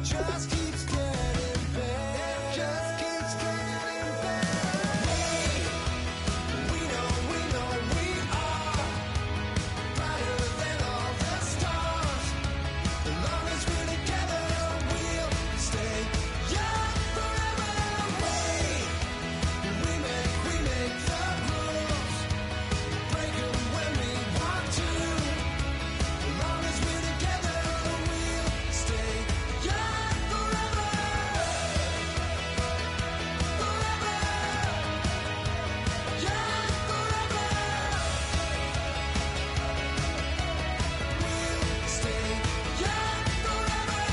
just keeps getting better. Just keeps getting better. We know we are brighter than all the stars. As long as we're together, we'll stay young forever. We make the rules, break 'em when we want to. As long as we're together, we'll stay young forever. Forever. Young forever. We'll stay young forever.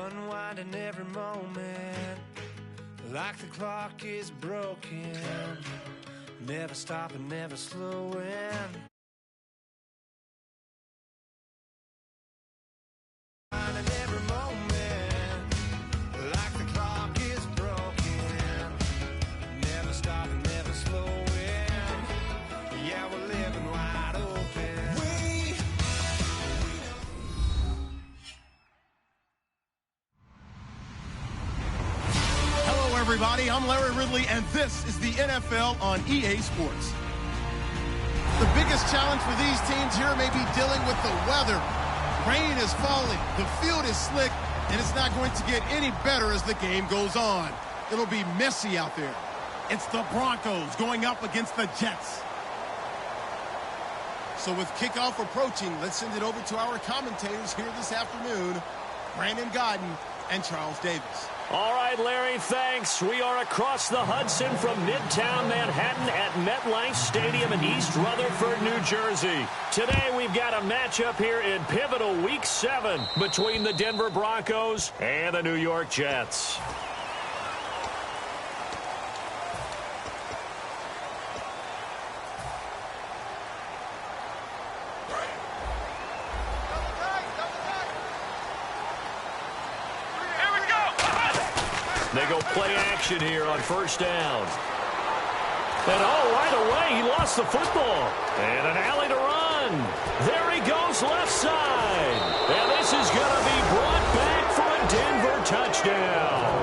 Unwinding every moment, like the clock is broken. Never stopping, never slowing. Unwinding every moment, like the clock is broken. Never stopping, never slowing. Yeah, we're living wide open. Hello, everybody. I'm Larry Ridley, and this is the NFL on EA Sports. The biggest challenge for these teams here may be dealing with the weather. Rain is falling, the field is slick, and it's not going to get any better as the game goes on. It'll be messy out there. It's the Broncos going up against the Jets. So with kickoff approaching, let's send it over to our commentators here this afternoon, Brandon Godden and Charles Davis. All right, Larry, thanks. We are across the Hudson from Midtown Manhattan at MetLife Stadium in East Rutherford, New Jersey. Today we've got a matchup here in pivotal Week 7 between the Denver Broncos and the New York Jets. They go play action here on first down. And right away, he lost the football. And an alley to run. There he goes, left side. And this is going to be brought back for a Denver touchdown.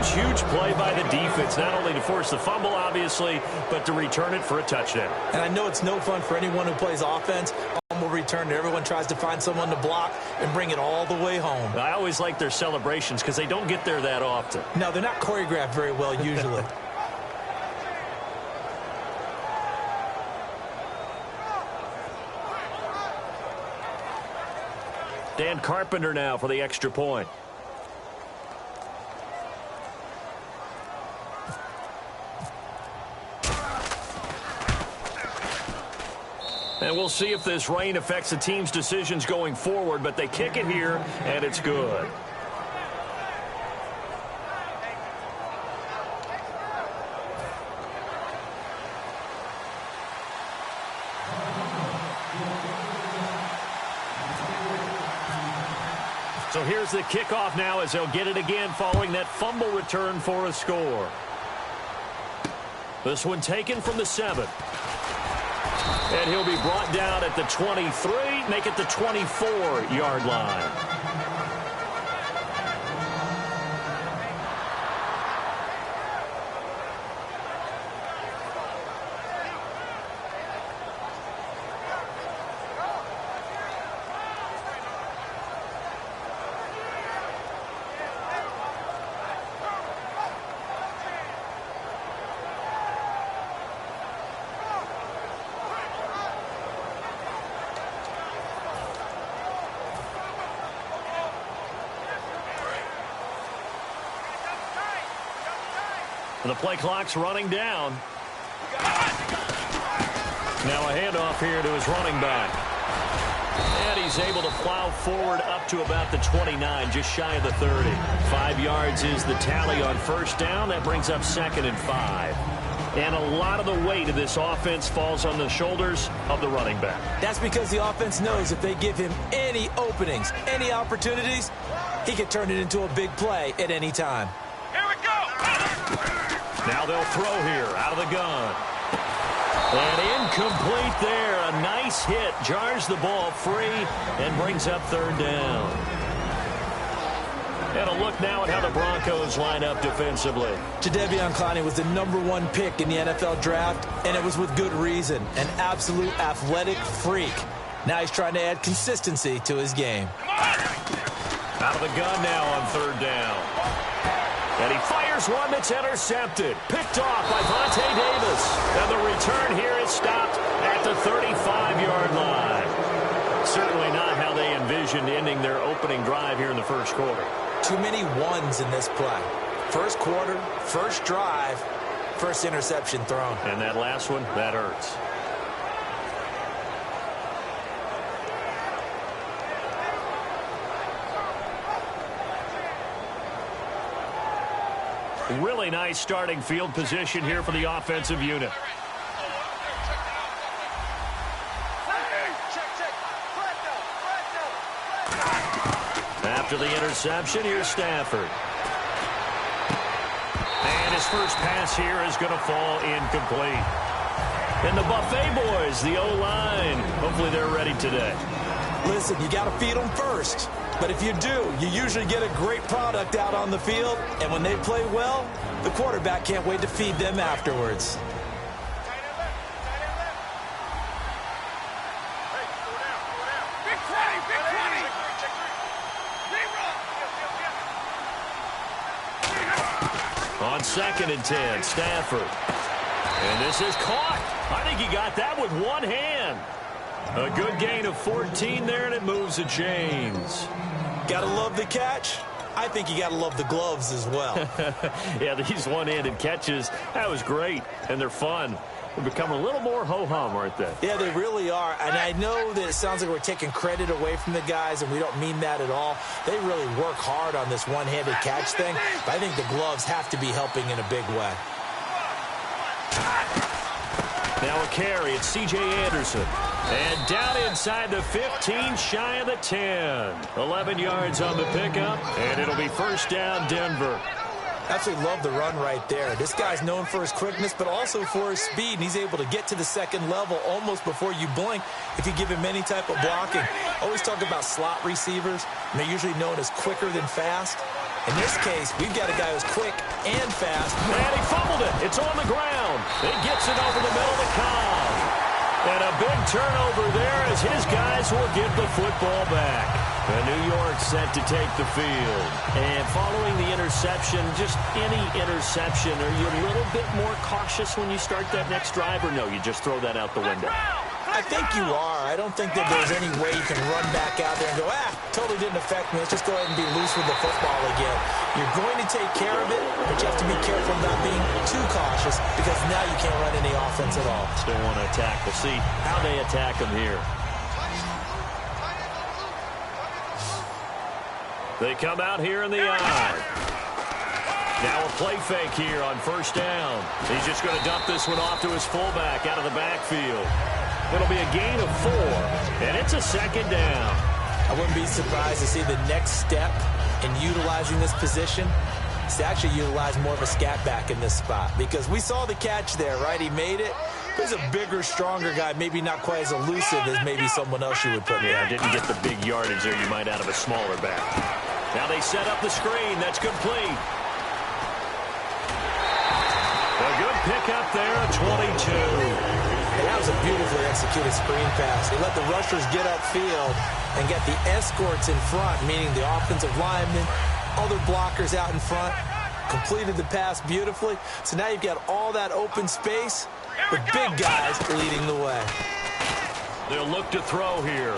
Huge play by the defense, not only to force the fumble, obviously, but to return it for a touchdown. And I know it's no fun for anyone who plays offense. Will return it. Everyone tries to find someone to block and bring it all the way home. I always like their celebrations because they don't get there that often. No, they're not choreographed very well usually. Dan Carpenter now for the extra point. And we'll see if this rain affects the team's decisions going forward, but they kick it here, and it's good. So here's the kickoff now as they'll get it again following that fumble return for a score. This one taken from the 7. And he'll be brought down at the 23, make it the 24-yard line. The play clock's running down. Now a handoff here to his running back. And he's able to plow forward up to about the 29, just shy of the 30. 5 yards is the tally on first down. That brings up 2nd and 5. And a lot of the weight of this offense falls on the shoulders of the running back. That's because the offense knows if they give him any openings, any opportunities, he can turn it into a big play at any time. Here we go! Now they'll throw here out of the gun. And incomplete there. A nice hit. Jars the ball free and brings up 3rd down. And a look now at how the Broncos line up defensively. Jadeveon Clowney was the #1 pick in the NFL draft, and it was with good reason. An absolute athletic freak. Now he's trying to add consistency to his game. Out of the gun now on 3rd down. And he fires one that's intercepted. Picked off by Vontae Davis. And the return here is stopped at the 35-yard line. Certainly not how they envisioned ending their opening drive here in the first quarter. Too many ones in this play. First quarter, first drive, first interception thrown. And that last one, that hurts. Really nice starting field position here for the offensive unit. After the interception, here's Stafford. And his first pass here is going to fall incomplete. And the Buffet boys, the O-line, hopefully they're ready today. Listen, you got to feed them first. But if you do, you usually get a great product out on the field. And when they play well, the quarterback can't wait to feed them afterwards. On 2nd and 10, Stafford. And this is caught. I think he got that with one hand. A good gain of 14 there, and it moves the chains. Gotta love the catch. I think you gotta love the gloves as well. Yeah, these one-handed catches, that was great, and they're fun. They've become a little more ho-hum, aren't they? Yeah, they really are. And I know that it sounds like we're taking credit away from the guys, and we don't mean that at all. They really work hard on this one-handed catch thing, but I think the gloves have to be helping in a big way. Now a carry, it's C.J. Anderson. And down inside the 15, shy of the 10. 11 yards on the pickup, and it'll be first down, Denver. Absolutely love the run right there. This guy's known for his quickness, but also for his speed, and he's able to get to the second level almost before you blink if you give him any type of blocking. Always talk about slot receivers, and they're usually known as quicker than fast. In this case, we've got a guy who's quick and fast. And he fumbled it. It's on the ground. He gets it over the middle of the Cobb. And a big turnover there as his guys will get the football back. And New York set to take the field. And following the interception, just any interception, are you a little bit more cautious when you start that next drive, or no, you just throw that out the window? I think you are. I don't think that there's any way you can run back out there and go, totally didn't affect me. Let's just go ahead and be loose with the football again. You're going to take care of it, but you have to be careful about being too cautious because now you can't run any offense at all. Still want to attack. We'll see how they attack them here. They come out here in the eye. Now a play fake here on first down. He's just going to dump this one off to his fullback out of the backfield. It'll be a gain of 4, and it's a second down. I wouldn't be surprised to see the next step in utilizing this position is to actually utilize more of a scat back in this spot because we saw the catch there, right? He made it. There's a bigger, stronger guy, maybe not quite as elusive as maybe someone else you would put Yeah, there. didn't get the big yardage there you might out of a smaller back. Now they set up the screen. That's complete. A good pickup there at 22. And that was a beautifully executed screen pass. He let the rushers get upfield and get the escorts in front, meaning the offensive linemen, other blockers out in front, completed the pass beautifully. So now you've got all that open space with big guys leading the way. They'll look to throw here.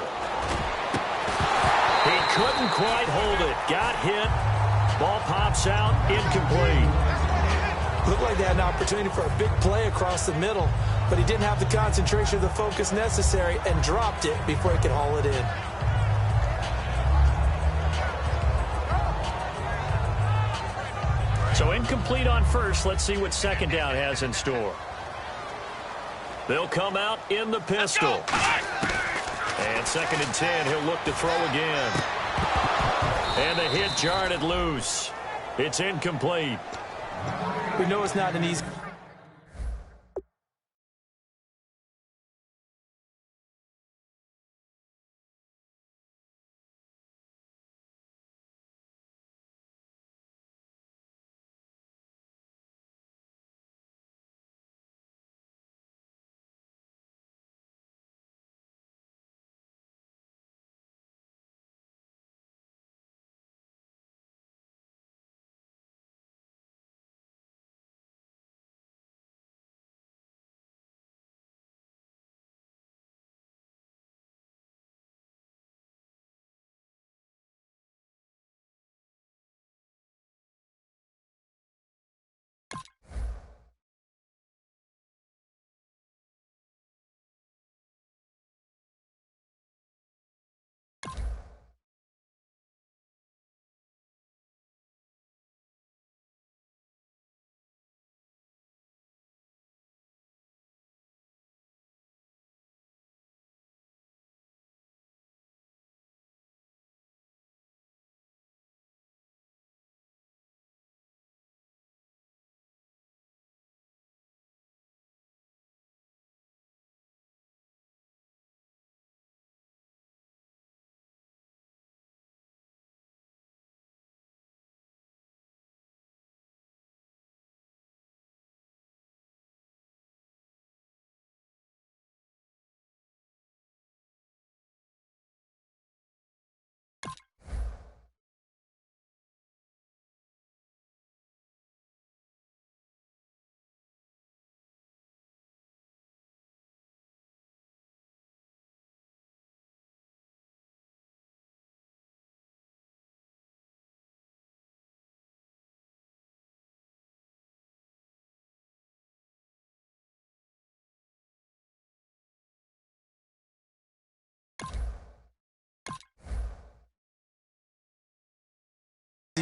He couldn't quite hold it. Got hit. Ball pops out. Incomplete. Looked like they had an opportunity for a big play across the middle, but he didn't have the concentration or the focus necessary and dropped it before he could haul it in. So incomplete on first. Let's see what second down has in store. They'll come out in the pistol. And 2nd and 10, he'll look to throw again. And the hit jarred it loose. It's incomplete. We know it's not an easy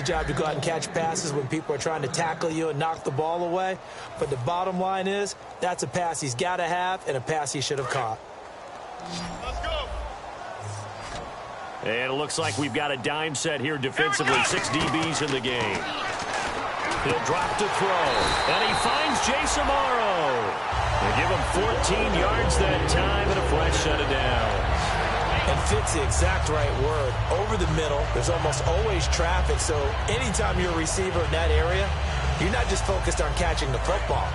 job to go out and catch passes when people are trying to tackle you and knock the ball away. But the bottom line is, that's a pass he's got to have and a pass he should have caught. Let's go. And it looks like we've got a dime set here defensively. 6 DBs in the game. He'll drop to throw. And he finds Jason Morrow. They give him 14 yards that time and a fresh set of downs. And fit's the exact right word. Over the middle, there's almost always traffic. So anytime you're a receiver in that area, you're not just focused on catching the football.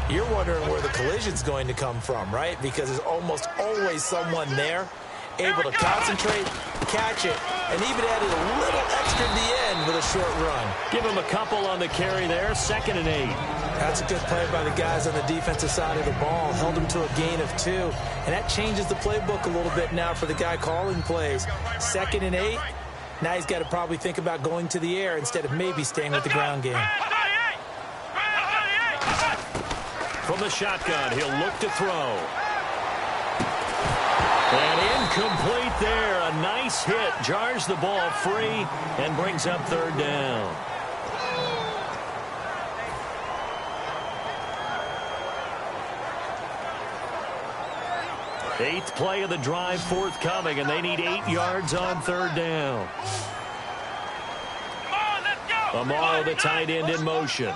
You're wondering where the collision's going to come from, right? Because there's almost always someone there able to concentrate, catch it, and even added a little extra at the end with a short run. Give him a couple on the carry there. 2nd and 8. That's a good play by the guys on the defensive side of the ball. Held him to a gain of 2. And that changes the playbook a little bit now for the guy calling plays. 2nd and 8. Now he's got to probably think about going to the air instead of maybe staying with the ground game. From the shotgun, he'll look to throw. And incomplete there. A nice hit. Jars the ball free and brings up 3rd down. Eighth play of the drive forthcoming, and they need 8 yards on 3rd down. Amaro, the tight end, in motion.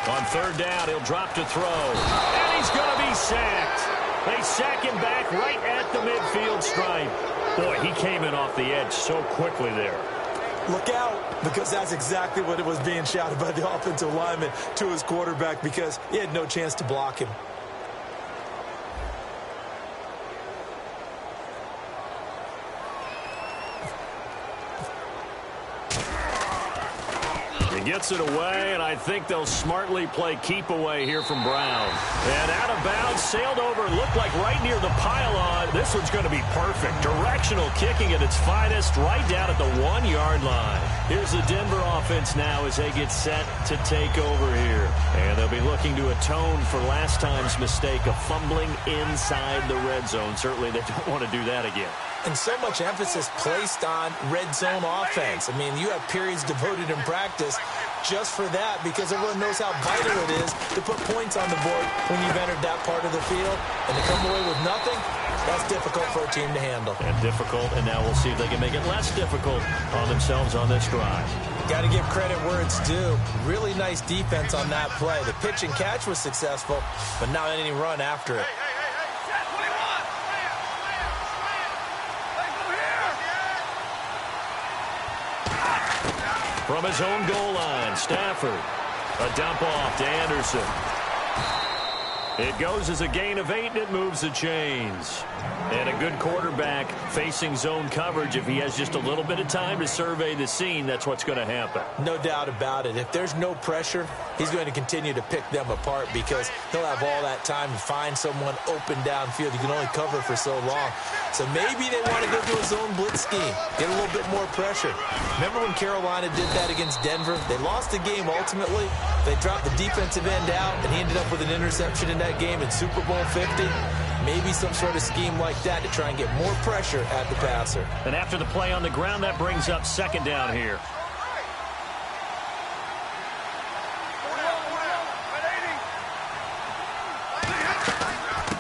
On 3rd down, he'll drop to throw. And he's going to be sacked. They sack him back right at the midfield stripe. Boy, he came in off the edge so quickly there. Look out, because that's exactly what it was being shouted by the offensive lineman to his quarterback, because he had no chance to block him. He gets it away, and I think they'll smartly play keep away here from Brown. And out of bounds, sailed over, looked like right near the pylon. This one's going to be perfect. Directional kicking at its finest, right down at the 1-yard line. Here's the Denver offense now as they get set to take over here. And they'll be looking to atone for last time's mistake of fumbling inside the red zone. Certainly they don't want to do that again. And so much emphasis placed on red zone offense. I mean, you have periods devoted in practice just for that, because everyone knows how vital it is to put points on the board when you've entered that part of the field. And to come away with nothing, that's difficult for a team to handle. And difficult, and now we'll see if they can make it less difficult on themselves on this drive. Got to give credit where it's due. Really nice defense on that play. The pitch and catch was successful, but not any run after it. From his own goal line, Stafford. A dump off to Anderson. It goes as a gain of 8, and it moves the chains. And a good quarterback facing zone coverage. If he has just a little bit of time to survey the scene, that's what's going to happen. No doubt about it. If there's no pressure, he's going to continue to pick them apart, because he'll have all that time to find someone open downfield. You can only cover for so long. So maybe they want to go to a zone blitz scheme, get a little bit more pressure. Remember when Carolina did that against Denver? They lost the game ultimately. They dropped the defensive end out, and he ended up with an interception in that game in Super Bowl 50. Maybe some sort of scheme like that to try and get more pressure at the passer. And after the play on the ground, that brings up 2nd down here.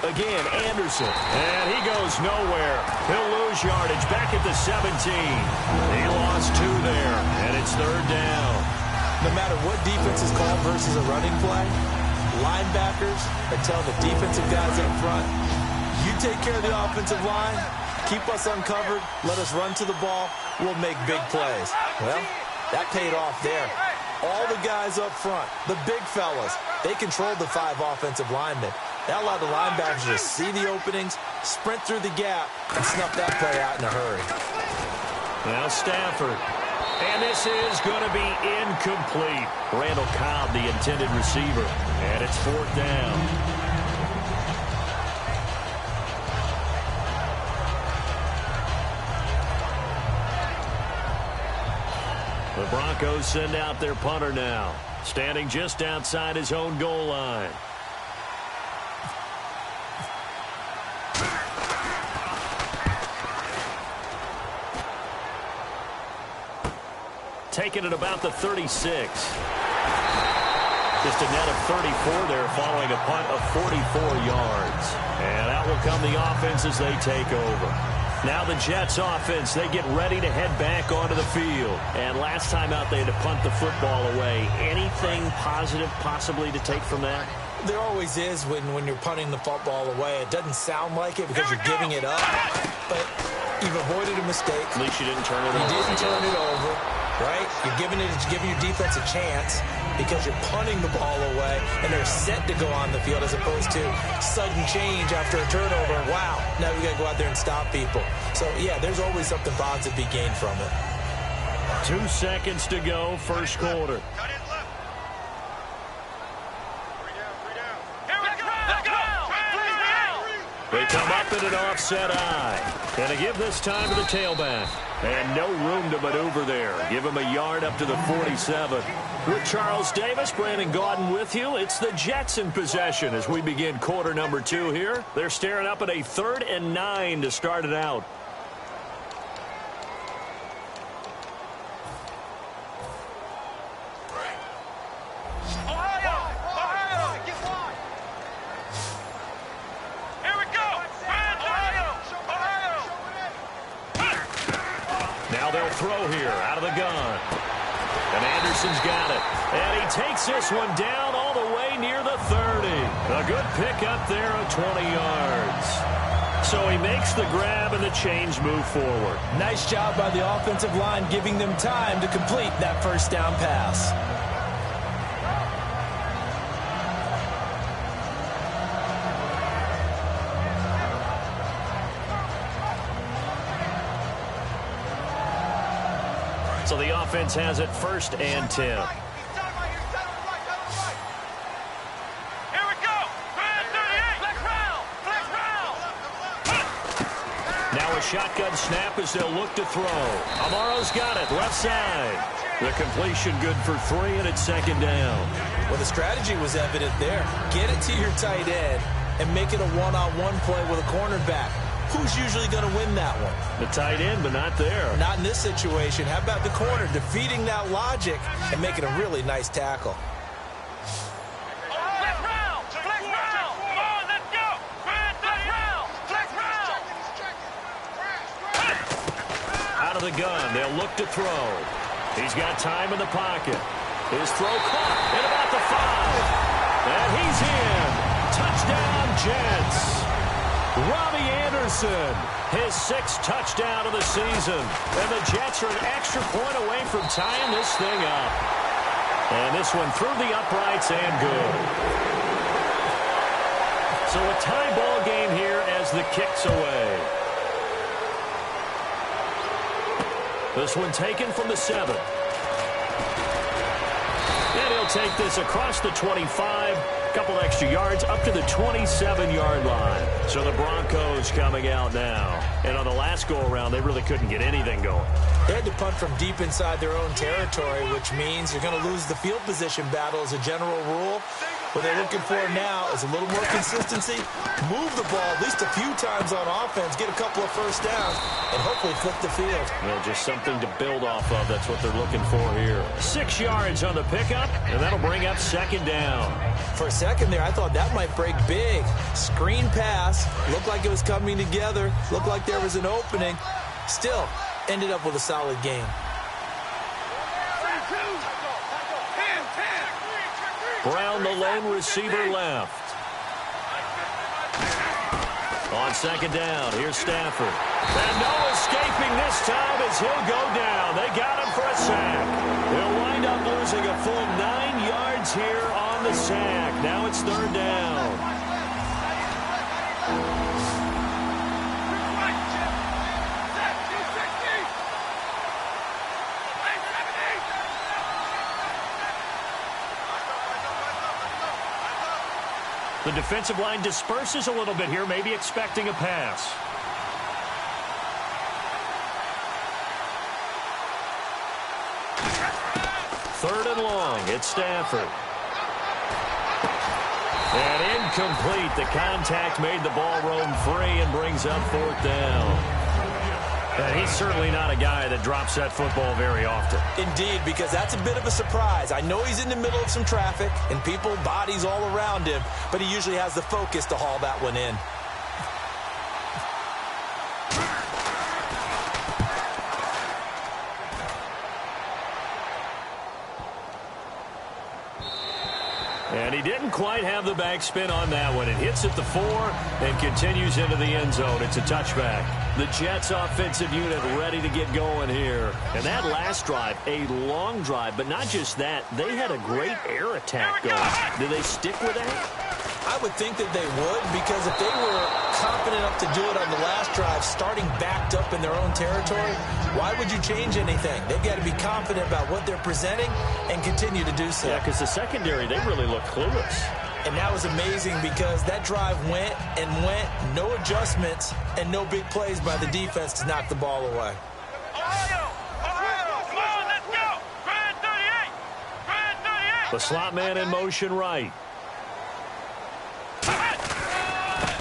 Again, Anderson. And he goes nowhere. He'll lose yardage back at the 17. He lost 2 there, and it's 3rd down. No matter what defense is called versus a running play, linebackers are telling the defensive guys up front, you take care of the offensive line, keep us uncovered, let us run to the ball, we'll make big plays. Well, that paid off there. All the guys up front, the big fellas, they controlled the 5 offensive linemen. That allowed the linebackers to see the openings, sprint through the gap, and snuff that play out in a hurry. Now Stafford. And this is going to be incomplete. Randall Cobb, the intended receiver. And it's 4th down. The Broncos send out their punter now, standing just outside his own goal line. taken at about the 36. Just a net of 34 there following a punt of 44 yards. And out will come the offense as they take over. Now the Jets offense, they get ready to head back onto the field. And last time out, they had to punt the football away. Anything positive possibly to take from that? There always is when you're punting the football away. It doesn't sound like it because you're giving it up. But you've avoided a mistake. At least you didn't turn it over. You didn't turn it over, right? You're giving your defense a chance because you're punting the ball away, and they're set to go on the field as opposed to sudden change after a turnover. Wow, now we got to go out there and stop people. So, yeah, there's always something positive to be gained from it. 2 seconds to go, first quarter. They come up in an offset eye. And they give this time to the tailback. And no room to maneuver there. Give him a yard up to the 47. With Charles Davis, Brandon Gaudin with you. It's the Jets in possession as we begin quarter number 2 here. They're staring up at a 3rd and 9 to start it out. Throw here out of the gun. And Anderson's got it. And he takes this one down all the way near the 30. A good pickup there of 20 yards. So he makes the grab and the chains move forward. Nice job by the offensive line giving them time to complete that first down pass. So the offense has it 1st and 10. Here we go. 38. Now a shotgun snap as they'll look to throw. Amaro's got it, left side. The completion good for 3, and it's 2nd down. Well, the strategy was evident there. Get it to your tight end and make it a one-on-one play with a cornerback. Who's usually going to win that one? The tight end, but not there. Not in this situation. How about the corner defeating that logic and making a really nice tackle? Flex round. Come on, let's go. Flex round. Out of the gun, they'll look to throw. He's got time in the pocket. His throw caught at about the 5. And he's in. Touchdown, Jets. Robbie Anderson, his 6th touchdown of the season. And the Jets are an extra point away from tying this thing up. And this one through the uprights and good. So a tie ball game here as the kick's away. This one taken from the 7. And he'll take this across the 25. Couple extra yards up to the 27-yard line. So the Broncos coming out now. And on the last go-around, they really couldn't get anything going. They had to punt from deep inside their own territory, which means you're going to lose the field position battle as a general rule. What they're looking for now is a little more consistency, move the ball at least a few times on offense, get a couple of first downs, and hopefully flip the field. Well, just something to build off of. That's what they're looking for here. 6 yards on the pickup, and that'll bring up 2nd down. For a second there, I thought that might break big. Screen pass, looked like it was coming together, looked like there was an opening. Still, ended up with a solid game. Brown, the lone receiver, left. On 2nd down, here's Stafford. And no escaping this time as he'll go down. They got him for a sack. They'll wind up losing a full 9 yards here on the sack. Now it's 3rd down. The defensive line disperses a little bit here, maybe expecting a pass. Third and long, it's Stafford. And incomplete. The contact made the ball roam free and brings up 4th down. And he's certainly not a guy that drops that football very often. Indeed, because that's a bit of a surprise. I know he's in the middle of some traffic and people, bodies all around him, but he usually has the focus to haul that one in. And he didn't quite have the backspin on that one. It hits at the 4 and continues into the end zone. It's a touchback. The Jets offensive unit ready to get going here. And that last drive, a long drive, but not just that. They had a great air attack going. Do they stick with that? I would think that they would, because if they were confident enough to do it on the last drive, starting backed up in their own territory, why would you change anything? They've got to be confident about what they're presenting and continue to do so. Yeah, because the secondary, they really look clueless. And that was amazing because that drive went and went, no adjustments, and no big plays by the defense to knock the ball away. Ohio, come on, let's go. Grand 38, Grand 38. The slot man in motion right.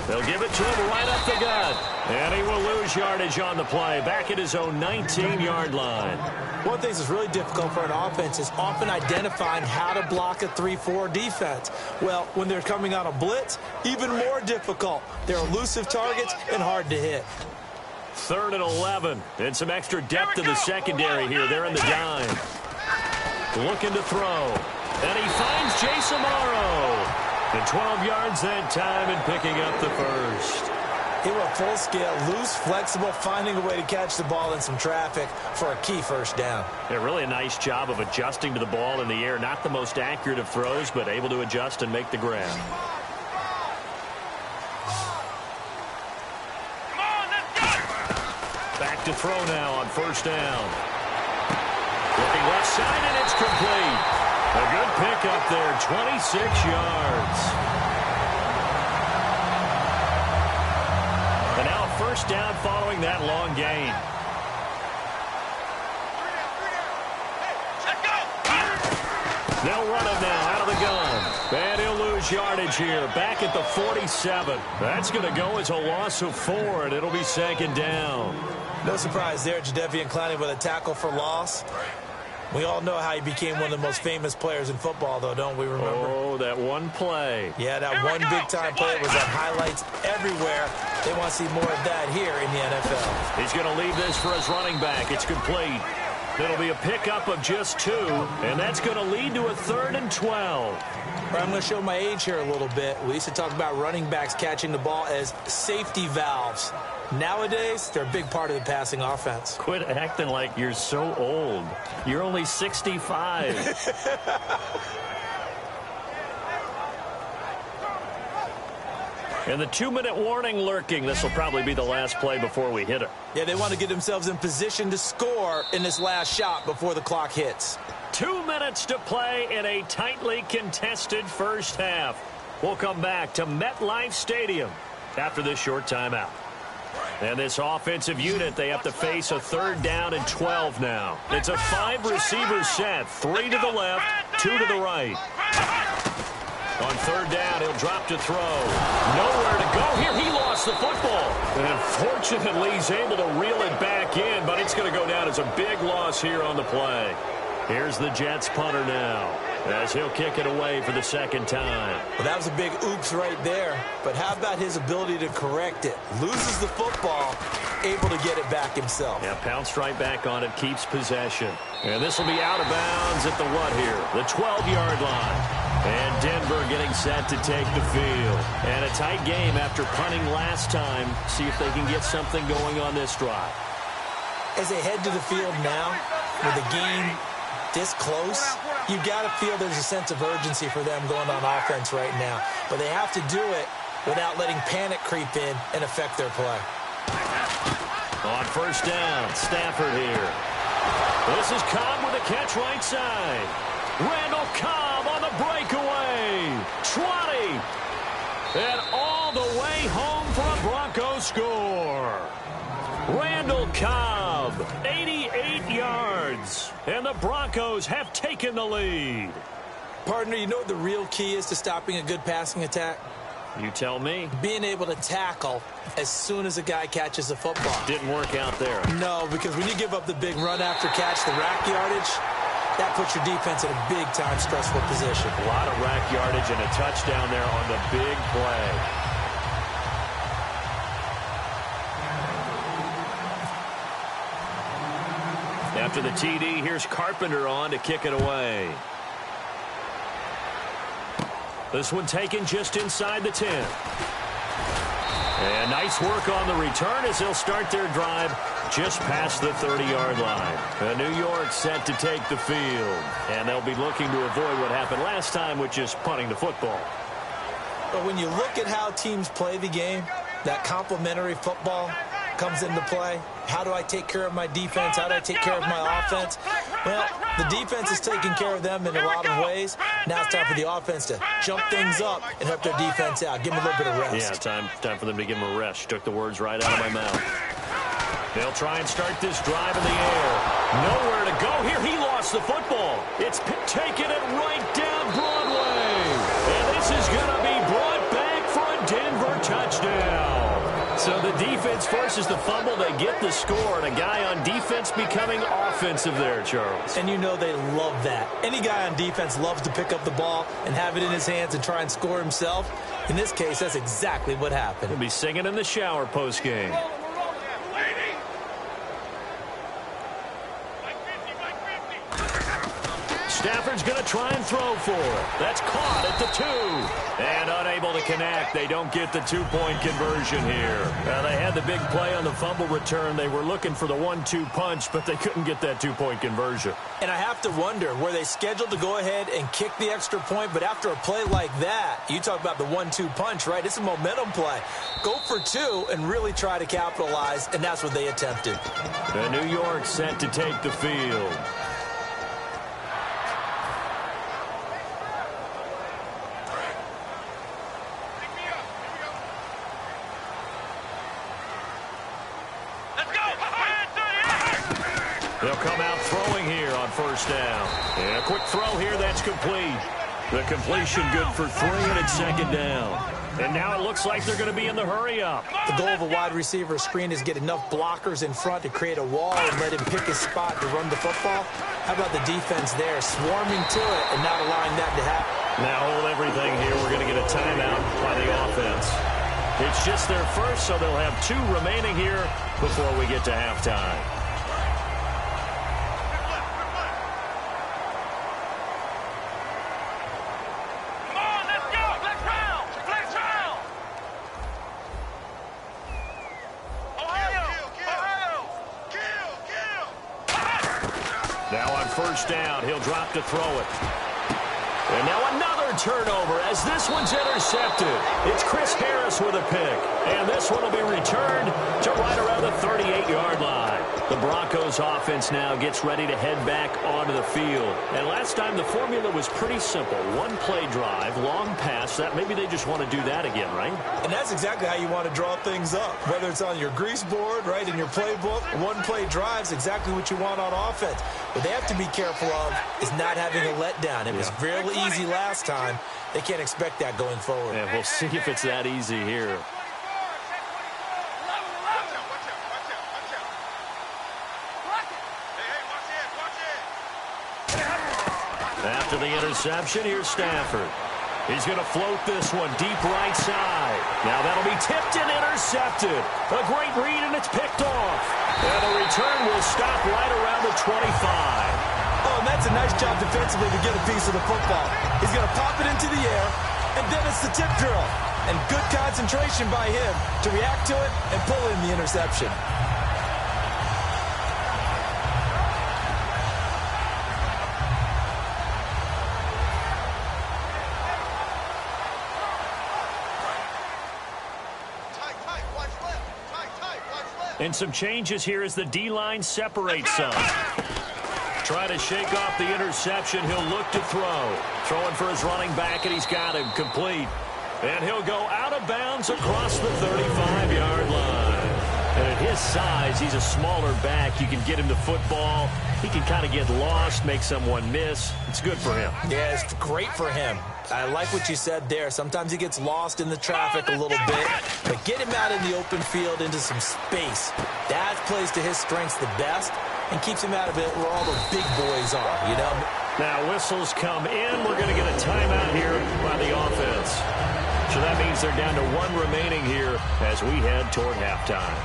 They'll give it to him right up the gut. And he will lose yardage on the play. Back at his own 19-yard line. One thing that's really difficult for an offense is often identifying how to block a 3-4 defense. Well, when they're coming on a blitz, even more difficult. They're elusive targets and hard to hit. 3rd and 11. And some extra depth to the secondary here. They're in the dime. Looking to throw. And he finds Jason Morrow. And 12 yards that time and picking up the first. He went full scale, loose, flexible, finding a way to catch the ball in some traffic for a key first down. Yeah, really a nice job of adjusting to the ball in the air. Not the most accurate of throws, but able to adjust and make the grab. Come on, let's go. Back to throw now on first down. Looking left side, and it's complete. A good pick up there, 26 yards. And now a first down following that long gain. They'll run it now out of the gun. And he'll lose yardage here. Back at the 47. That's going to go as a loss of 4, and it'll be 2nd down. No surprise there, Jadeveon Clowney with a tackle for loss. We all know how he became one of the most famous players in football, though, don't we remember? Oh, that one play. Yeah, that one big-time play was on highlights everywhere. They want to see more of that here in the NFL. He's going to leave this for his running back. It's complete. It'll be a pickup of just 2, and that's going to lead to a 3rd and 12. I'm going to show my age here a little bit. We used to talk about running backs catching the ball as safety valves. Nowadays, they're a big part of the passing offense. Quit acting like you're so old. You're only 65. And the 2-minute warning lurking. This will probably be the last play before we hit it. Yeah, they want to get themselves in position to score in this last shot before the clock hits. 2 minutes to play in a tightly contested first half. We'll come back to MetLife Stadium after this short timeout. And this offensive unit, they have to face a 3rd down and 12 now. It's a 5-receiver set, 3 to the left, 2 to the right. On 3rd down, he'll drop to throw. Nowhere to go here. He lost the football. And unfortunately, he's able to reel it back in, but it's going to go down as a big loss here on the play. Here's the Jets punter now, as he'll kick it away for the 2nd time. Well, that was a big oops right there. But how about his ability to correct it? Loses the football, able to get it back himself. Yeah, pounced right back on it, keeps possession. And this will be out of bounds at the what here? The 12-yard line. And Denver getting set to take the field. And a tight game after punting last time. See if they can get something going on this drive. As they head to the field now, with the game this close, you've got to feel there's a sense of urgency for them going on offense right now. But they have to do it without letting panic creep in and affect their play. On first down, Stafford here. This is Cobb with a catch right side. Randall Cobb on the breakaway. 20. And all the way home for a Broncos score. Randall Cobb, 88 yards. And the Broncos have taken the lead. Partner, you know what the real key is to stopping a good passing attack? You tell me. Being able to tackle as soon as a guy catches a football. Didn't work out there. No, because when you give up the big run after catch, the rack yardage, that puts your defense in a big-time stressful position. A lot of rack yardage and a touchdown there on the big play. After the TD, here's Carpenter on to kick it away. This one taken just inside the 10. And nice work on the return as they'll start their drive just past the 30-yard line. New York set to take the field. And they'll be looking to avoid what happened last time, which is punting the football. But when you look at how teams play the game, that complementary football comes into play. How do I take care of my defense? How do I take care of my offense? Well, the defense is taking care of them in a lot of ways. Now it's time for the offense to jump things up and help their defense out. Give them a little bit of rest. Yeah, time for them to give them a rest. She took the words right out of my mouth. They'll try and start this drive in the air. Nowhere to go here. He lost the football. It's taking it right down Broadway. And this is going to be brought back for a Denver touchdown. So the defense forces the fumble. They get the score, and a guy on defense becoming offensive there, Charles. And you know they love that. Any guy on defense loves to pick up the ball and have it in his hands and try and score himself. In this case, that's exactly what happened. He'll be singing in the shower post-game. Stafford's going to try and throw for it. That's caught at the 2. And unable to connect. They don't get the 2-point conversion here. They had the big play on the fumble return. They were looking for the 1-2 punch, but they couldn't get that 2-point conversion. And I have to wonder, were they scheduled to go ahead and kick the extra point? But after a play like that, you talk about the 1-2 punch, right? It's a momentum play. Go for 2 and really try to capitalize, and that's what they attempted. The New York set to take the field. They'll come out throwing here on first down. And a quick throw here that's complete. The completion good for 3, and it's second down. And now it looks like they're going to be in the hurry-up. The goal of a wide receiver screen is get enough blockers in front to create a wall and let him pick his spot to run the football. How about the defense there, swarming to it and not allowing that to happen? Now hold everything here. We're going to get a timeout by the offense. It's just their first, so they'll have 2 remaining here before we get to halftime. Now on first down, he'll drop to throw it. And now another turnover as this one's intercepted. It's Chris Harris with a pick. And this one will be returned to right around the 38-yard line. The Broncos offense now gets ready to head back onto the field. And last time the formula was pretty simple. 1-play drive, long pass. That maybe they just want to do that again, right? And that's exactly how you want to draw things up. Whether it's on your grease board, right, in your playbook, 1-play drive's exactly what you want on offense. What they have to be careful of is not having a letdown. It was fairly easy last time. They can't expect that going forward. And we'll see if it's that easy here. After the interception, here's Stafford. He's going to float this one deep right side. Now that'll be tipped and intercepted. A great read, and it's picked off. And the return will stop right around the 25. Oh, and that's a nice job defensively to get a piece of the football. He's going to pop it into the air, and then it's the tip drill. And good concentration by him to react to it and pull in the interception. And some changes here as the D-line separates some. Trying to shake off the interception. He'll look to throw. Throwing for his running back, and he's got him complete. And he'll go out of bounds across the 35-yard line. And at his size, he's a smaller back. You can get him the football. He can kind of get lost, make someone miss. It's good for him. Yeah, it's great for him. I like what you said there. Sometimes he gets lost in the traffic a little bit, but get him out in the open field into some space. That plays to his strengths the best and keeps him out of it where all the big boys are, you know. Now whistles come in. We're going to get a timeout here by the offense. So that means they're down to 1 remaining here as we head toward halftime.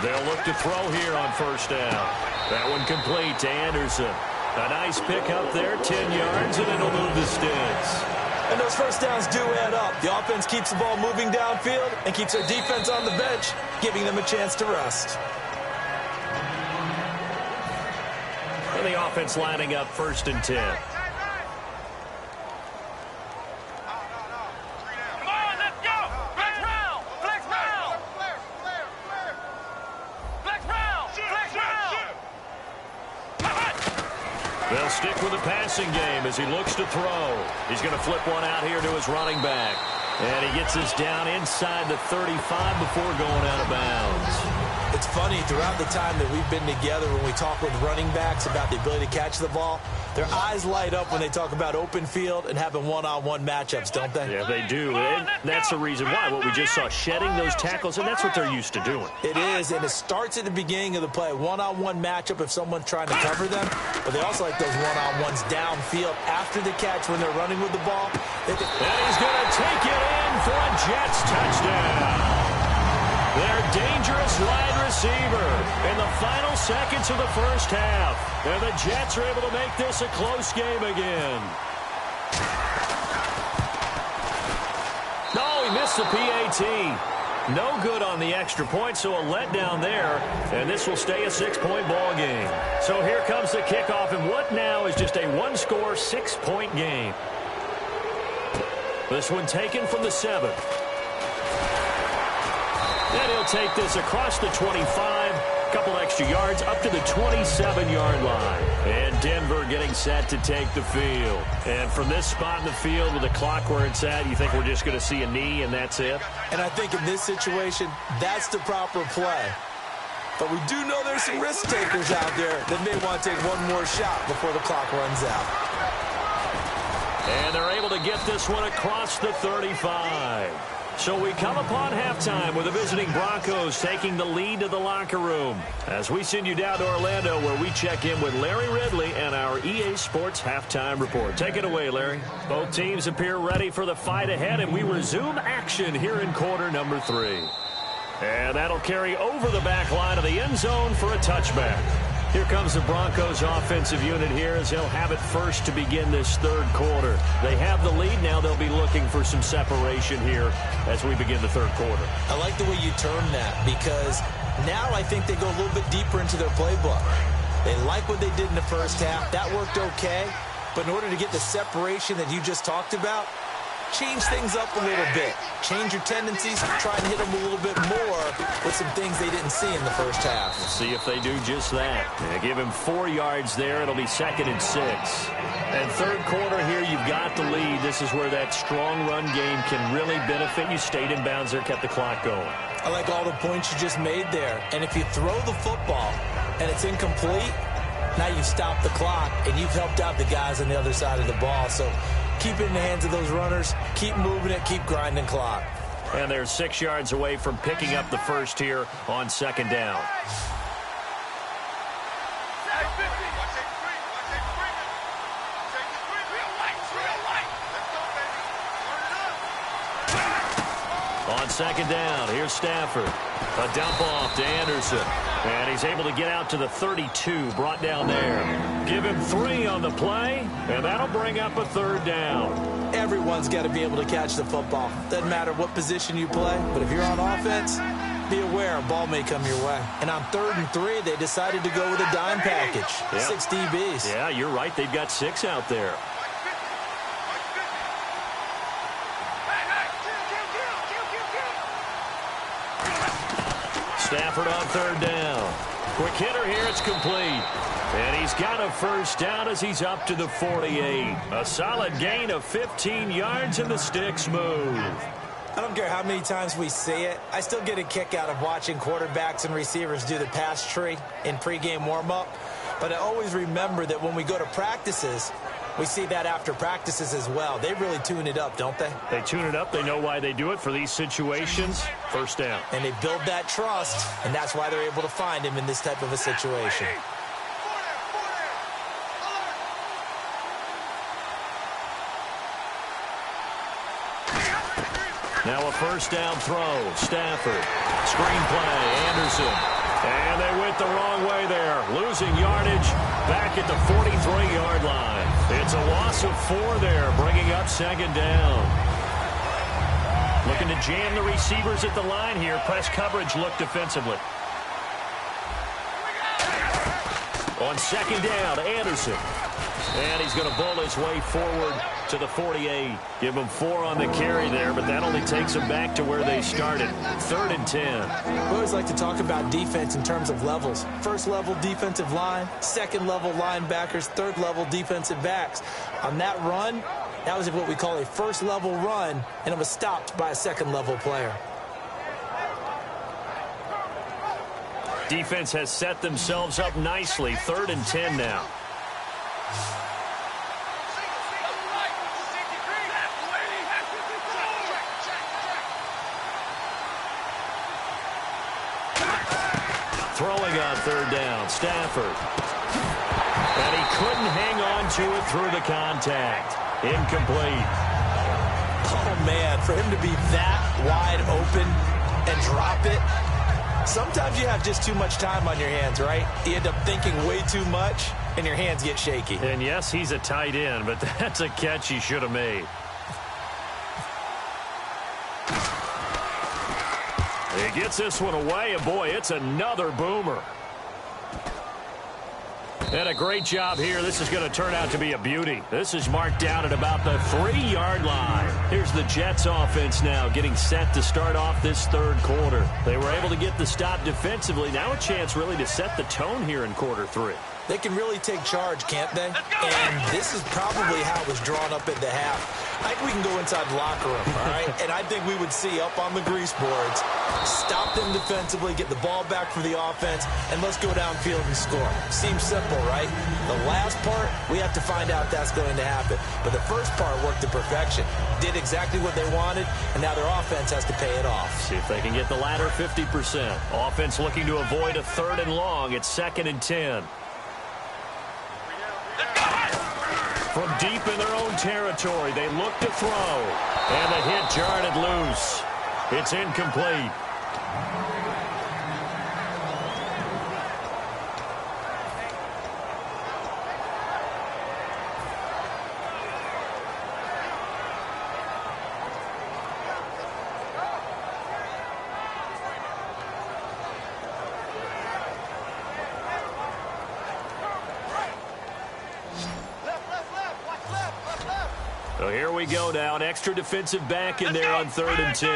They'll look to throw here on first down. That one complete to Anderson. A nice pick up there, 10 yards, and it'll move the sticks. And those first downs do add up. The offense keeps the ball moving downfield and keeps their defense on the bench, giving them a chance to rest. And the offense lining up 1st and 10. They'll stick with the passing game as he looks to throw. He's going to flip one out here to his running back. And he gets this down inside the 35 before going out of bounds. It's funny, throughout the time that we've been together, when we talk with running backs about the ability to catch the ball, their eyes light up when they talk about open field and having one-on-one matchups, don't they? Yeah, they do. And that's the reason why. What we just saw, shedding those tackles, and that's what they're used to doing. It is, and it starts at the beginning of the play. One-on-one matchup if someone's trying to cover them, but they also like those one-on-ones downfield after the catch when they're running with the ball. And he's going to take it in for a Jets touchdown. Their dangerous wide receiver in the final seconds of the first half. And the Jets are able to make this a close game again. No, he missed the PAT. No good on the extra point, so a letdown there. And this will stay a 6-point ball game. So here comes the kickoff, and what now is just a one-score, 6-point game. This one taken from the 7. And he'll take this across the 25, a couple extra yards, up to the 27-yard line. And Denver getting set to take the field. And from this spot in the field with the clock where it's at, you think we're just going to see a knee and that's it? And I think in this situation, that's the proper play. But we do know there's some risk takers out there that may want to take one more shot before the clock runs out. And they're able to get this one across the 35. So we come upon halftime with the visiting Broncos taking the lead to the locker room. As we send you down to Orlando where we check in with Larry Ridley and our EA Sports Halftime Report. Take it away, Larry. Both teams appear ready for the fight ahead, and we resume action here in quarter number 3. And that'll carry over the back line of the end zone for a touchback. Here comes the Broncos offensive unit here as they'll have it first to begin this third quarter. They have the lead. Now they'll be looking for some separation here as we begin the third quarter. I like the way you term that because now I think they go a little bit deeper into their playbook. They like what they did in the first half. That worked okay. But in order to get the separation that you just talked about, change things up a little bit. Change your tendencies. Try and hit them a little bit more with some things they didn't see in the first half. We'll see if they do just that. They give him 4 yards there. It'll be 2nd and 6. And third quarter here, you've got the lead. This is where that strong run game can really benefit you. Stayed in bounds there, kept the clock going. I like all the points you just made there. And if you throw the football and it's incomplete, now you've stopped the clock and you've helped out the guys on the other side of the ball. So keep it in the hands of those runners. Keep moving it. Keep grinding clock. And they're 6 yards away from picking up the first here on 2nd down. On 2nd down, here's Stafford. A dump off to Anderson. And he's able to get out to the 32, brought down there. Give him 3 on the play, and that'll bring up a 3rd down. Everyone's got to be able to catch the football. Doesn't matter what position you play, but if you're on offense, be aware a ball may come your way. And on 3rd and 3, they decided to go with a dime package. Yep. 6 DBs. Yeah, you're right. They've got 6 out there. Stafford on third down. Quick hitter here, it's complete. And he's got a first down as he's up to the 48. A solid gain of 15 yards and the sticks move. I don't care how many times we see it. I still get a kick out of watching quarterbacks and receivers do the pass tree in pregame warm-up. But I always remember that when we go to practices, we see that after practices as well. They really tune it up, don't they? They tune it up. They know why they do it for these situations. First down. And they build that trust, and that's why they're able to find him in this type of a situation. Now a first down throw. Stafford. Screenplay. Anderson. And they went the wrong way there. Losing yardage back at the 43-yard line. It's a loss of 4 there, bringing up second down. Looking to jam the receivers at the line here. Press coverage look defensively. On second down, Anderson. And he's going to bowl his way forward to the 48. Give him 4 on the carry there, but that only takes them back to where they started. 3rd and 10. We always like to talk about defense in terms of levels. First level defensive line, second level linebackers, third level defensive backs. On that run, that was what we call a first level run, and it was stopped by a second level player. Defense has set themselves up nicely. 3rd and 10 now. Throwing on third down, Stafford. And he couldn't hang on to it through the contact. Incomplete. Oh, man, for him to be that wide open and drop it. Sometimes you have just too much time on your hands, right? You end up thinking way too much, and your hands get shaky. And yes, he's a tight end, but that's a catch he should have made. He gets this one away, and boy, it's another boomer. And a great job here. This is going to turn out to be a beauty. This is marked down at about the 3-yard line. Here's the Jets offense now getting set to start off this third quarter. They were able to get the stop defensively. Now a chance really to set the tone here in quarter 3. They can really take charge, can't they? And this is probably how it was drawn up at the half. I think we can go inside the locker room, all right? And I think we would see up on the grease boards, stop them defensively, get the ball back for the offense, and let's go downfield and score. Seems simple, right? The last part, we have to find out if that's going to happen. But the first part worked to perfection. Did exactly what they wanted, and now their offense has to pay it off. See if they can get the latter 50%. Offense looking to avoid a 3rd and long. It's 2nd and 10. From deep in their own territory, they look to throw. And the hit jarred it loose. It's incomplete. So here we go now. An extra defensive back in there on 3rd and 10.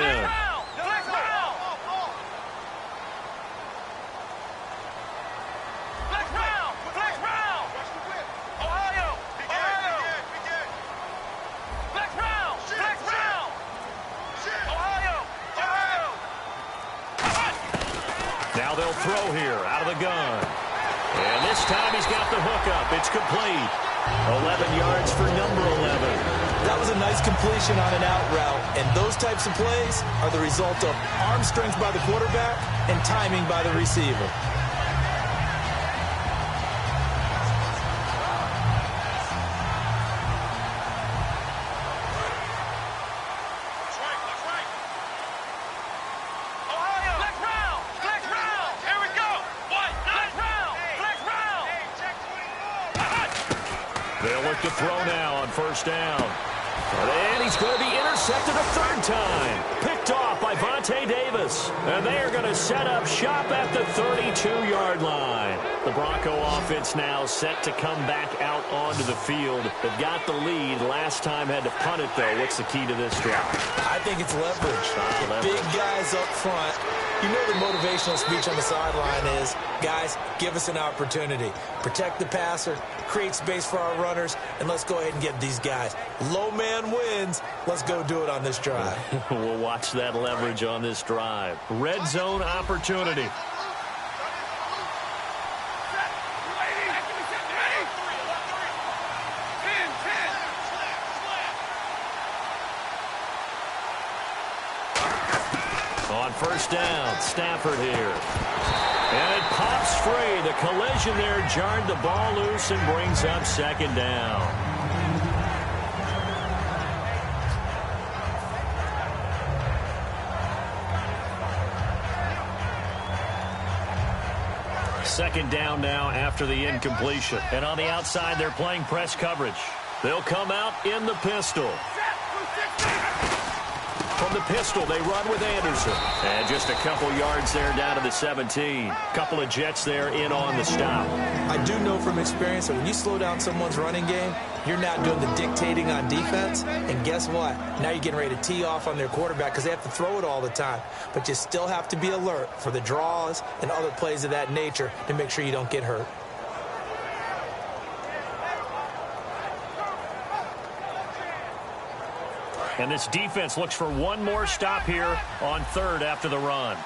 Now they'll throw here out of the gun. And this time he's got the hookup. It's complete. 11 yards for number 11. That was a nice completion on an out route, and those types of plays are the result of arm strength by the quarterback and timing by the receiver. They'll look to throw now on first down. And he's going to be intercepted a 3rd time. Picked off by Vontae Davis. And they are going to set up shop at the 32-yard line. The Bronco offense now set to come back out onto the field. They've got the lead. Last time had to punt it, though. What's the key to this drive? I think it's leverage. Big guys up front. You know the motivational speech on the sideline is, guys, give us an opportunity. Protect the passer, create space for our runners, and let's go ahead and get these guys. Low man wins. Let's go do it on this drive. We'll watch that leverage on this drive. Red zone opportunity. On first down, Stafford here. And it pops free. The collision there jarred the ball loose and brings up second down. Second down now after the incompletion. And on the outside, they're playing press coverage. They'll come out in the pistol. From the pistol, they run with Anderson. And just a couple yards there down to the 17. Couple of Jets there in on the stop. I do know from experience that when you slow down someone's running game, you're not doing the dictating on defense. And guess what? Now you're getting ready to tee off on their quarterback because they have to throw it all the time. But you still have to be alert for the draws and other plays of that nature to make sure you don't get hurt. And this defense looks for one more stop here on third after the run.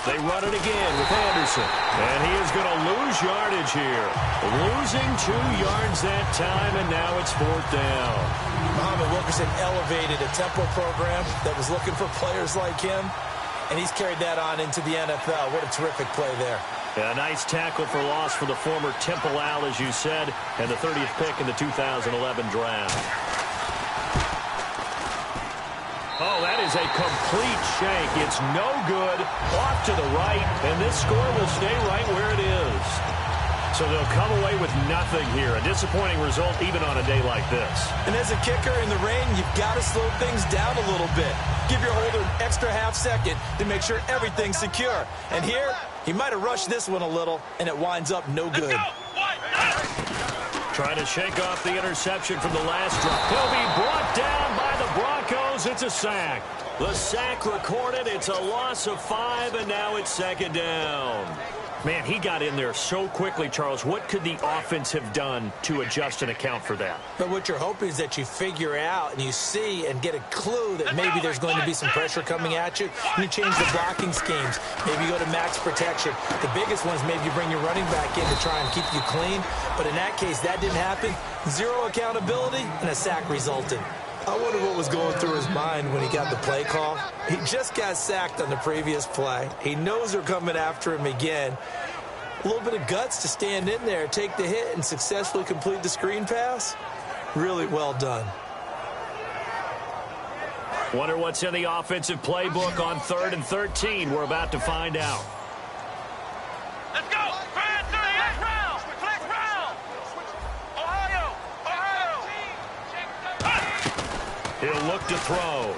They run it again with Anderson. And he is going to lose yardage here. Losing 2 yards that time, and now it's fourth down. Muhammad Wilkerson elevated a tempo program that was looking for players like him, and he's carried that on into the NFL. What a terrific play there. A nice tackle for loss for the former Temple Owl, as you said, and the 30th pick in the 2011 draft. Oh, that is a complete shank. It's no good. Off to the right, and this score will stay right where it is. So they'll come away with nothing here. A disappointing result even on a day like this. And as a kicker in the rain, you've got to slow things down a little bit. Give your holder an extra half second to make sure everything's secure. And here, he might have rushed this one a little, and it winds up no good. Trying to shake off the interception from the last drop. He'll be brought down by the Broncos. It's a sack. The sack recorded. It's a loss of 5, and now it's second down. Man, he got in there so quickly, Charles. What could the offense have done to adjust and account for that? But what you're hoping is that you figure out and you see and get a clue that maybe there's going to be some pressure coming at you. And you change the blocking schemes. Maybe you go to max protection. The biggest one is maybe you bring your running back in to try and keep you clean. But in that case, that didn't happen. Zero accountability, and a sack resulted. I wonder what was going through his mind when he got the play call. He just got sacked on the previous play. He knows they're coming after him again. A little bit of guts to stand in there, take the hit, and successfully complete the screen pass. Really well done. Wonder what's in the offensive playbook on 3rd and 13. We're about to find out. Let's go. Flag 38 round. Flag round. Ohio. He'll look to throw.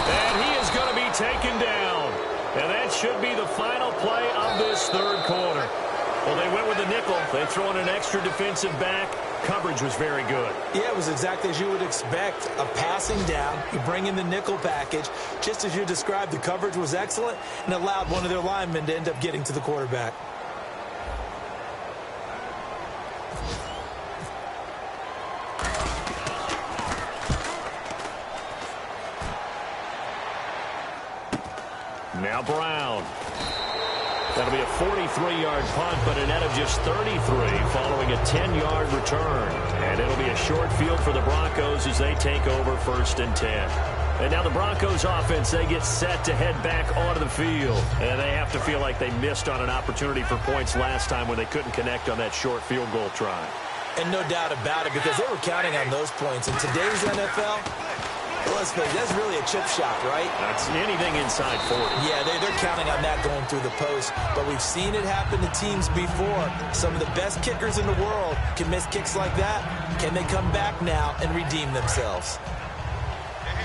And he is going to be taken down. And that should be the final play of this third quarter. Well, they went with the nickel. They throw in an extra defensive back. Coverage was very good. Yeah, it was exactly as you would expect. A passing down. You bring in the nickel package. Just as you described, the coverage was excellent and allowed one of their linemen to end up getting to the quarterback. Now Brown. That'll be a 43-yard punt, but a net of just 33 following a 10-yard return. And it'll be a short field for the Broncos as they take over 1st and 10. And now the Broncos offense, they get set to head back onto the field. And they have to feel like they missed on an opportunity for points last time when they couldn't connect on that short field goal try. And no doubt about it, because they were counting on those points. In today's NFL, Well, let's face it, that's really a chip shot, right? That's anything inside 40. Yeah, they're counting on that going through the post. But we've seen it happen to teams before. Some of the best kickers in the world can miss kicks like that. Can they come back now and redeem themselves?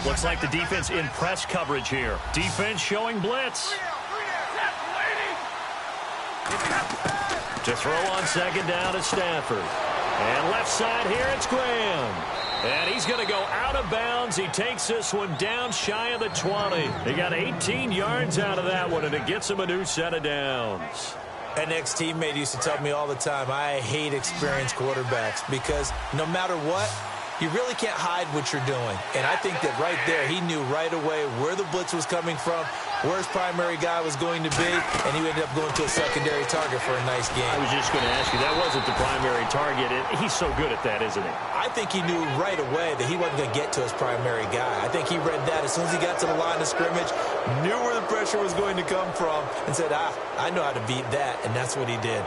Looks like the defense in press coverage here. Defense showing blitz. To throw on second down is Stafford. And left side here, it's Graham. And he's going to go out of bounds. He takes this one down shy of the 20. He got 18 yards out of that one, and it gets him a new set of downs. An ex-teammate used to tell me all the time, I hate experienced quarterbacks because no matter what, you really can't hide what you're doing. And I think that right there, he knew right away where the blitz was coming from, where his primary guy was going to be, and he ended up going to a secondary target for a nice game. I was just going to ask you, that wasn't the primary target. He's so good at that, isn't he? I think he knew right away that he wasn't going to get to his primary guy. I think he read that as soon as he got to the line of scrimmage, knew where the pressure was going to come from, and said, I know how to beat that, and that's what he did.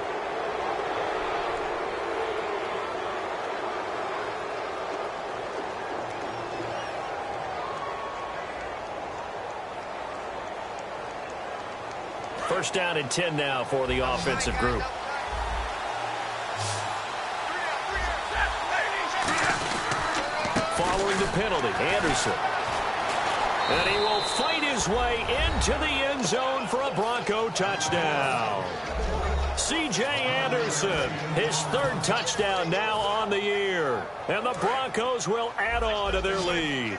First down and 10 now for the offensive group. Following the penalty, Anderson. And he will fight his way into the end zone for a Bronco touchdown. C.J. Anderson, his third touchdown now on the year. And the Broncos will add on to their lead.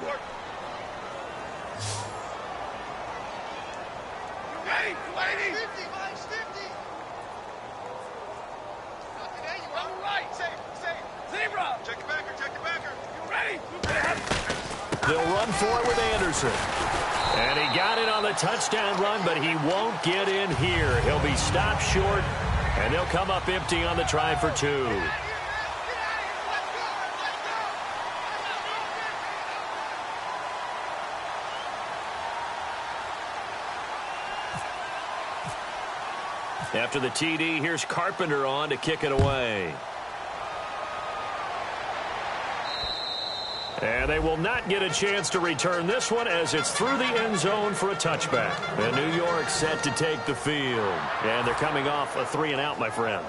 They'll run for it with Anderson. And he got it on the touchdown run, but he won't get in here. He'll be stopped short, and they'll come up empty on the try for two. After the TD, here's Carpenter on to kick it away. And they will not get a chance to return this one as it's through the end zone for a touchback. And New York set to take the field. And they're coming off a 3-and-out, my friend.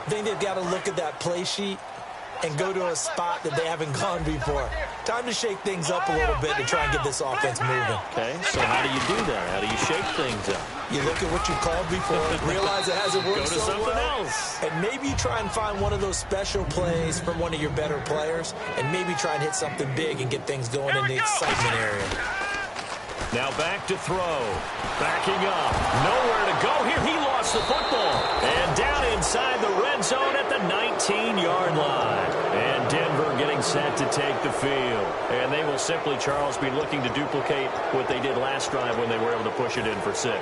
I think they've got to look at that play sheet and go to a spot that they haven't gone before. Time to shake things up a little bit to try and get this offense moving. Okay, so how do you do that? How do you shake things up? You look at what you called before, realize it hasn't worked Go to so something well, else. and maybe you try and find one of those special plays from one of your better players, and maybe try and hit something big and get things going in the excitement area. Now back to throw. Backing up. Nowhere to go here. He lost the football. And down inside the red zone at the 19-yard line. And Denver getting set to take the field. And they will simply, Charles, be looking to duplicate what they did last drive when they were able to push it in for 6.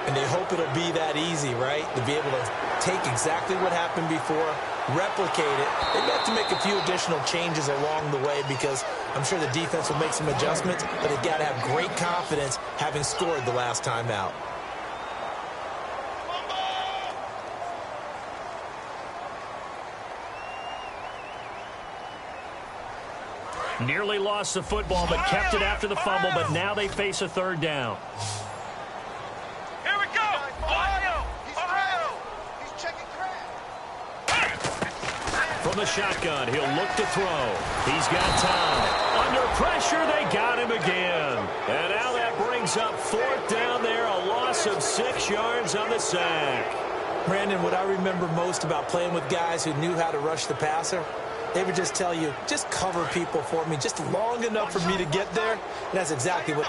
And they hope it'll be that easy, right? To be able to take exactly what happened before, replicate it. They've got to make a few additional changes along the way because I'm sure the defense will make some adjustments, but they've got to have great confidence having scored the last time out. Nearly lost the football, but kept it after the fumble, but now they face a third down. Here we go! Ohio! Ohio! He's checking crab. From the shotgun, he'll look to throw. He's got time. Under pressure, they got him again. And now that brings up fourth down there, a loss of 6 yards on the sack. Brandon, what I remember most about playing with guys who knew how to rush the passer, they would just tell you, just cover people for me, just long enough for me to get there. And that's exactly what...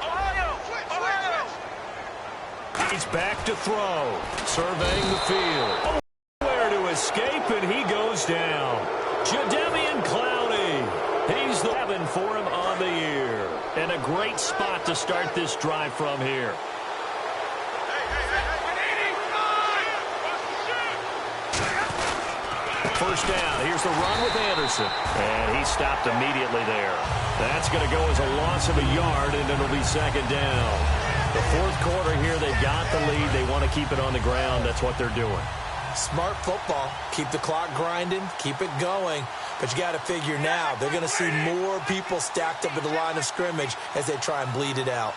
Ohio! Ohio! He's back to throw, surveying the field. Nowhere to escape, and he goes down. Jadeveon Clowney. He's the 11 for him on the year. And a great spot to start this drive from here. First down. Here's the run with Anderson. And he stopped immediately there. That's going to go as a loss of a yard, and it'll be second down. The fourth quarter here, they've got the lead. They want to keep it on the ground. That's what they're doing. Smart football. Keep the clock grinding. Keep it going. But you got to figure now, they're going to see more people stacked up at the line of scrimmage as they try and bleed it out.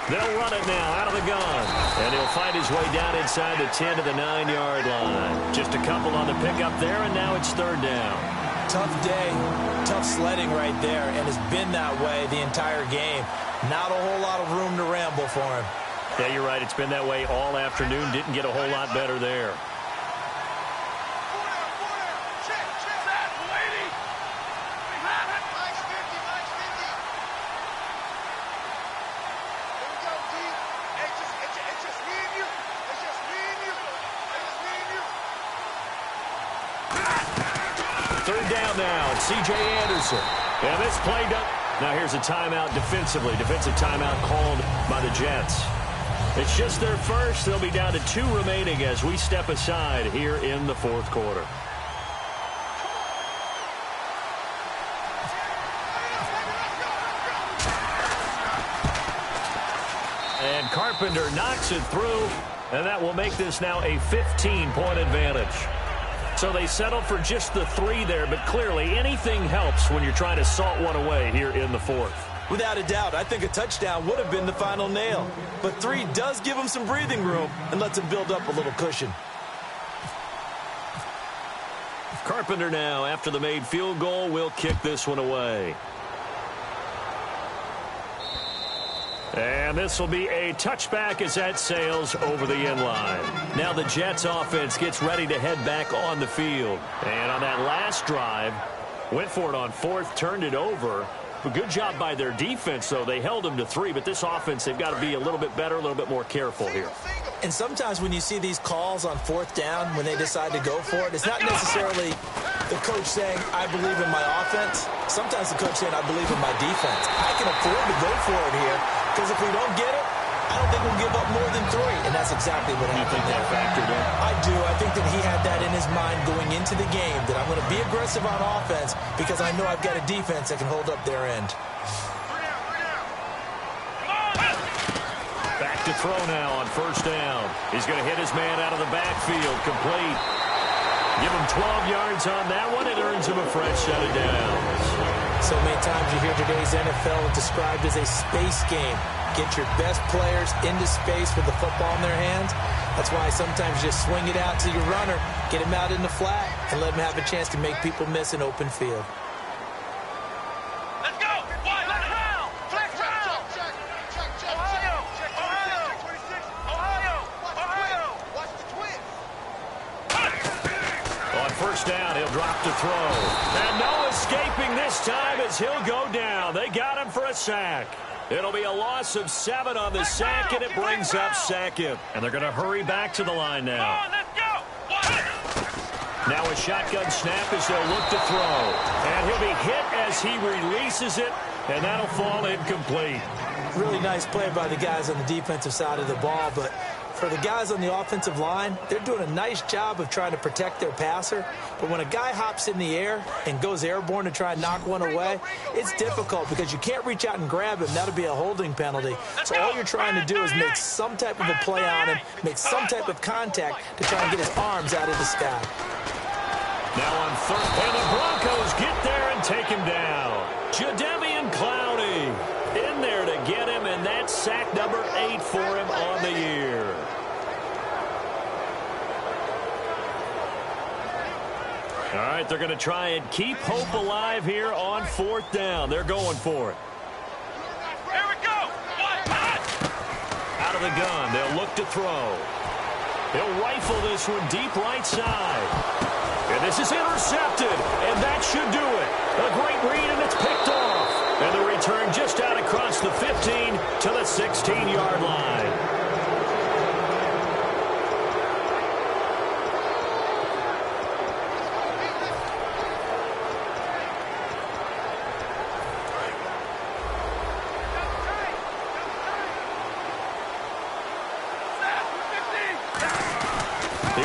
They'll run it now out of the gun. And he'll find his way down inside the 10 to the 9-yard line. Just a couple on the pickup there, and now it's third down. Tough day, tough sledding right there, and it's been that way the entire game. Not a whole lot of room to ramble for him. Yeah, you're right. It's been that way all afternoon. Didn't get a whole lot better there. Third down now, it's C.J. Anderson. And this play done. Now here's a timeout defensively. Defensive timeout called by the Jets. It's just their first. They'll be down to 2 remaining as we step aside here in the fourth quarter. And Carpenter knocks it through, and that will make this now a 15-point advantage. So they settled for just the 3 there, but clearly anything helps when you're trying to salt one away here in the fourth. Without a doubt, I think a touchdown would have been the final nail. But 3 does give them some breathing room and lets them build up a little cushion. Carpenter now, after the made field goal, will kick this one away. And this will be a touchback as that sails over the end line. Now the Jets offense gets ready to head back on the field. And on that last drive, went for it on 4th, turned it over. A good job by their defense, though. They held them to 3, but this offense, they've got to be a little bit better, a little bit more careful here. And sometimes when you see these calls on 4th down, when they decide to go for it, it's not necessarily the coach saying, I believe in my offense. Sometimes the coach saying, I believe in my defense. I can afford to go for it here, because if we don't get it, I don't think we'll give up more than 3. And that's exactly what happened there. You think that factored in? I do. I think that he had that in his mind going into the game, that I'm going to be aggressive on offense because I know I've got a defense that can hold up their end. Back to throw now on 1st down. He's going to hit his man out of the backfield, complete. Give him 12 yards on that one. It earns him a fresh set of downs. So many times you hear today's NFL described as a space game. Get your best players into space with the football in their hands. That's why sometimes you just swing it out to your runner, get him out in the flat, and let him have a chance to make people miss an open field. Let's go! Wide left. Flex round. Ohio. Watch the twins. On 1st down, he'll drop to throw. And no escaping this time as he'll go down. They got him for a sack. It'll be a loss of 7 on the sack, and it brings up 2nd. And they're going to hurry back to the line now. Come on, let's go. Now a shotgun snap as they'll look to throw. And he'll be hit as he releases it, and that'll fall incomplete. Really nice play by the guys on the defensive side of the ball, but for the guys on the offensive line, they're doing a nice job of trying to protect their passer. But when a guy hops in the air and goes airborne to try and knock one away, it's difficult because you can't reach out and grab him. That'll be a holding penalty. So all you're trying to do is make some type of a play on him, make some type of contact to try and get his arms out of the sky. Now on 3rd, and the Broncos get there and take him down. Jadeveon Clowney in there to get him, and that's sack number 8 for him on the year. All right, they're going to try and keep hope alive here on 4th down. They're going for it. Here we go. Out of the gun, they'll look to throw. He'll rifle this one deep right side. And this is intercepted, and that should do it. A great read, and it's picked off. And the return just out across the 15 to the 16-yard line.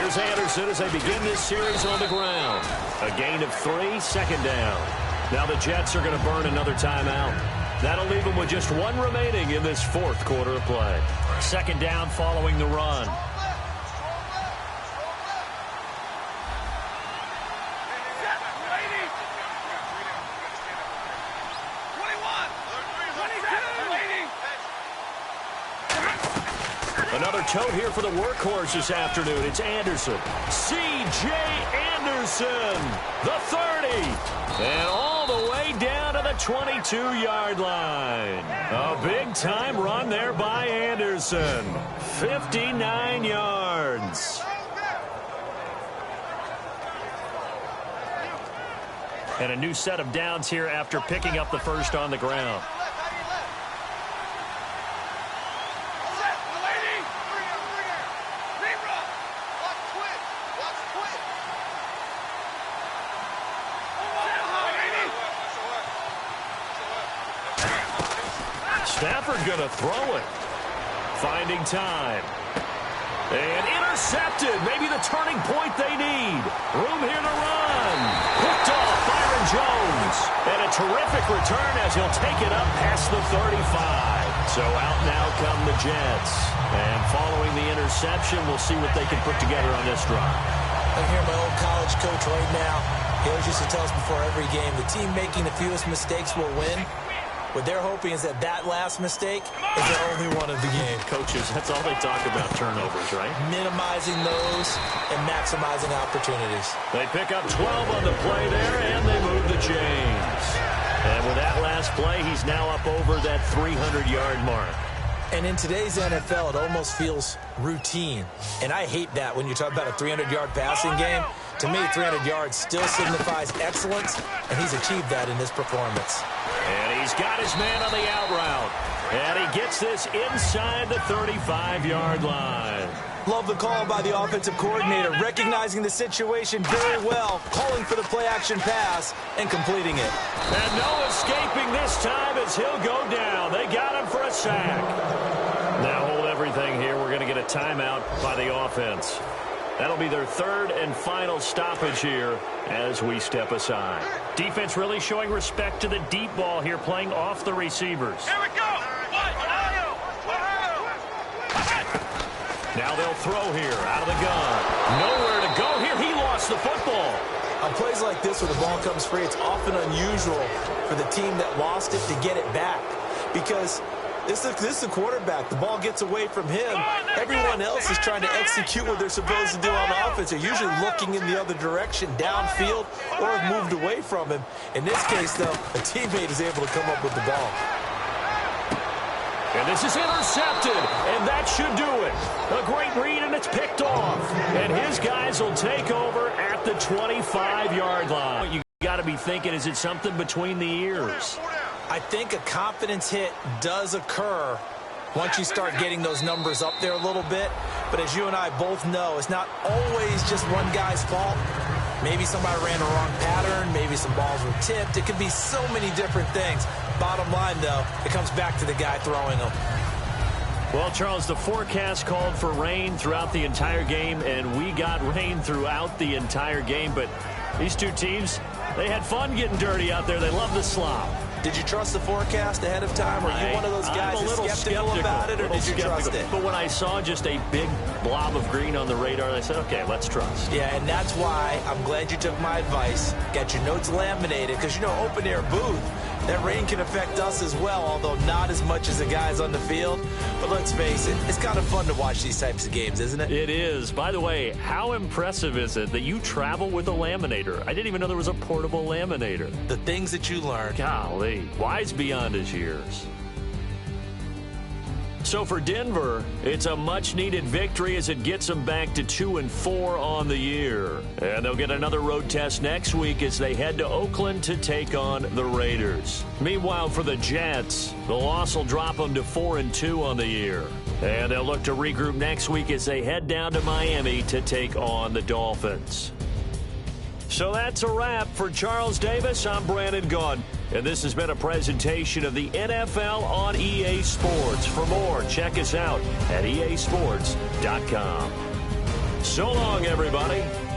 Here's Anderson as they begin this series on the ground. A gain of 3, second down. Now the Jets are going to burn another timeout. That'll leave them with just 1 remaining in this fourth quarter of play. Second down following the run. Another tote here for the workhorse this afternoon. It's Anderson. C.J. Anderson, the 30. And all the way down to the 22-yard line. A big-time run there by Anderson. 59 yards. And a new set of downs here after picking up the first on the ground. Stafford going to throw it. Finding time. And intercepted. Maybe the turning point they need. Room here to run. Picked off Byron Jones. And a terrific return as he'll take it up past the 35. So out now come the Jets. And following the interception, we'll see what they can put together on this drive. I hear my old college coach right now. He always used to tell us before every game, the team making the fewest mistakes will win. What they're hoping is that last mistake is the only one of the game. Coaches, that's all they talk about, turnovers, right? Minimizing those and maximizing opportunities. They pick up 12 on the play there, and they move the chains. And with that last play, he's now up over that 300-yard mark. And in today's NFL, it almost feels routine. And I hate that when you talk about a 300-yard passing game. To me, 300 yards still signifies excellence, and he's achieved that in this performance. And he's got his man on the out route. And he gets this inside the 35-yard line. Love the call by the offensive coordinator, recognizing the situation very well, calling for the play-action pass, and completing it. And no escaping this time as he'll go down. They got him for a sack. Now hold everything here. We're going to get a timeout by the offense. That'll be their third and final stoppage here as we step aside. Defense really showing respect to the deep ball here, playing off the receivers. Here we go. Now they'll throw here out of the gun. Nowhere to go here. He lost the football. On plays like this where the ball comes free, it's often unusual for the team that lost it to get it back. Because this is the quarterback. The ball gets away from him. Everyone else is trying to execute what they're supposed to do on offense. They're usually looking in the other direction, downfield, or have moved away from him. In this case, though, a teammate is able to come up with the ball. And this is intercepted, and that should do it. A great read, and it's picked off. And his guys will take over at the 25-yard line. What you got to be thinking, is it something between the ears? I think a confidence hit does occur once you start getting those numbers up there a little bit. But as you and I both know, it's not always just one guy's fault. Maybe somebody ran a wrong pattern. Maybe some balls were tipped. It could be so many different things. Bottom line, though, it comes back to the guy throwing them. Well, Charles, the forecast called for rain throughout the entire game, and we got rain throughout the entire game. But these two teams, they had fun getting dirty out there. They love the slop. Did you trust the forecast ahead of time? Were you one of those guys that's skeptical about it, or did you trust it? But when I saw just a big blob of green on the radar, I said, okay, let's trust. Yeah, and that's why I'm glad you took my advice. Got your notes laminated, because, you know, open-air booth, that rain can affect us as well, although not as much as the guys on the field. But let's face it, it's kind of fun to watch these types of games, isn't it? It is. By the way, how impressive is it that you travel with a laminator? I didn't even know there was a portable laminator. The things that you learn. Golly, wise beyond his years. So for Denver, it's a much-needed victory as it gets them back to 2-4 on the year. And they'll get another road test next week as they head to Oakland to take on the Raiders. Meanwhile, for the Jets, the loss will drop them to 4-2 on the year. And they'll look to regroup next week as they head down to Miami to take on the Dolphins. So that's a wrap. For Charles Davis, I'm Brandon Gaudin. And this has been a presentation of the NFL on EA Sports. For more, check us out at easports.com. So long, everybody.